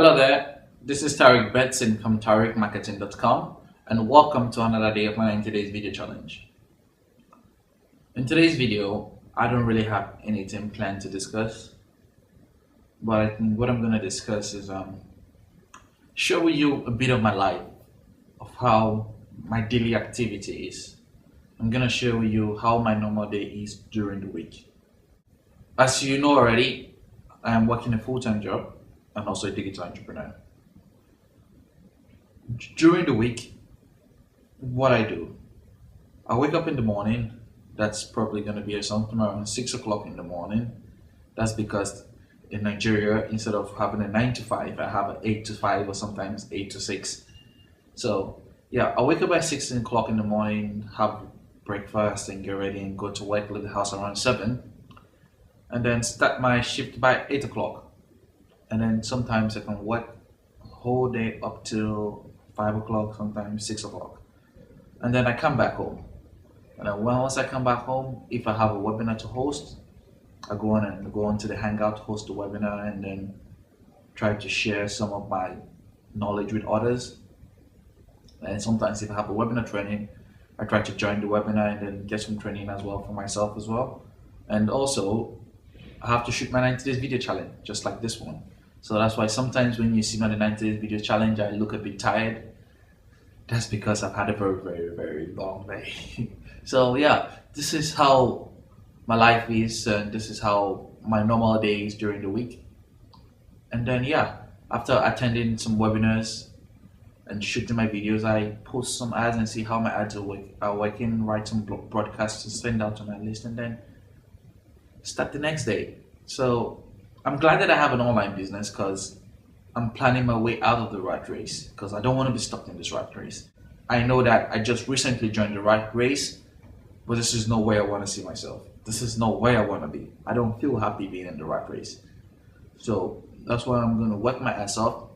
Hello there, this is Tariq Betson from TariqMarketing.com and welcome to another day of my 90 days video challenge. In today's video, I don't really have anything planned to discuss, but I think what I'm going to discuss is show you a bit of my life, of how my daily activity is. I'm going to show you how my normal day is during the week. As you know already, I am working a full-time job and also a digital entrepreneur. During the week, what I do, I wake up in the morning. That's probably going to be something around 6 o'clock in the morning. That's because in Nigeria, instead of having a 9 to 5, I have an 8 to 5 or sometimes 8 to 6. So yeah, I wake up at 6 o'clock in the morning, have breakfast and get ready and go to work, leave the house around 7, and then start my shift by 8 o'clock. And then sometimes I can work whole day up till 5 o'clock, sometimes 6 o'clock. And then I come back home. And then once I come back home, if I have a webinar to host, I go on to the Hangout, host the webinar, and then try to share some of my knowledge with others. And sometimes if I have a webinar training, I try to join the webinar and then get some training as well for myself as well. And also, I have to shoot my 90 days video challenge, just like this one. So that's why sometimes when you see my 90 days video challenge, I look a bit tired. That's because I've had a very, very, very long day. So yeah, this is how my life is, and this is how my normal day is during the week. And then yeah, after attending some webinars and shooting my videos, I post some ads and see how my ads are working, write some broadcasts to send out to my list, and then start the next day. So I'm glad that I have an online business because I'm planning my way out of the rat race, because I don't want to be stuck in this rat race. I know that I just recently joined the rat race, but this is no way I want to see myself. This is no way I want to be. I don't feel happy being in the rat race. So that's why I'm going to work my ass off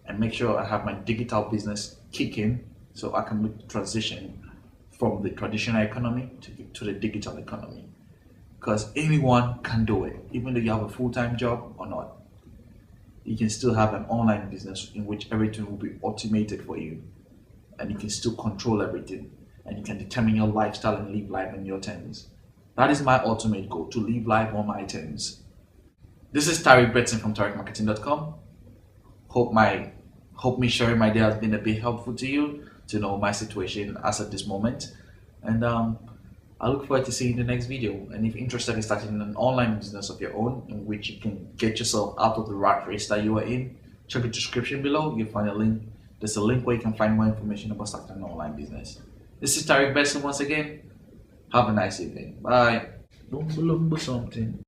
and make sure I have my digital business kicking so I can make the transition from the traditional economy to the digital economy. Because anyone can do it, even though you have a full-time job or not. You can still have an online business in which everything will be automated for you, and you can still control everything, and you can determine your lifestyle and live life on your terms. That is my ultimate goal, to live life on my terms. This is Tariq Betson from TariqMarketing.com. Hope me sharing my day has been a bit helpful to you to know my situation as at this moment, and I look forward to seeing the next video. And if you're interested in starting an online business of your own in which you can get yourself out of the rat race that you are in, check the description below. You'll find a link. There's a link where you can find more information about starting an online business. This is Tariq Betson once again. Have a nice evening. Bye. Lumbo something.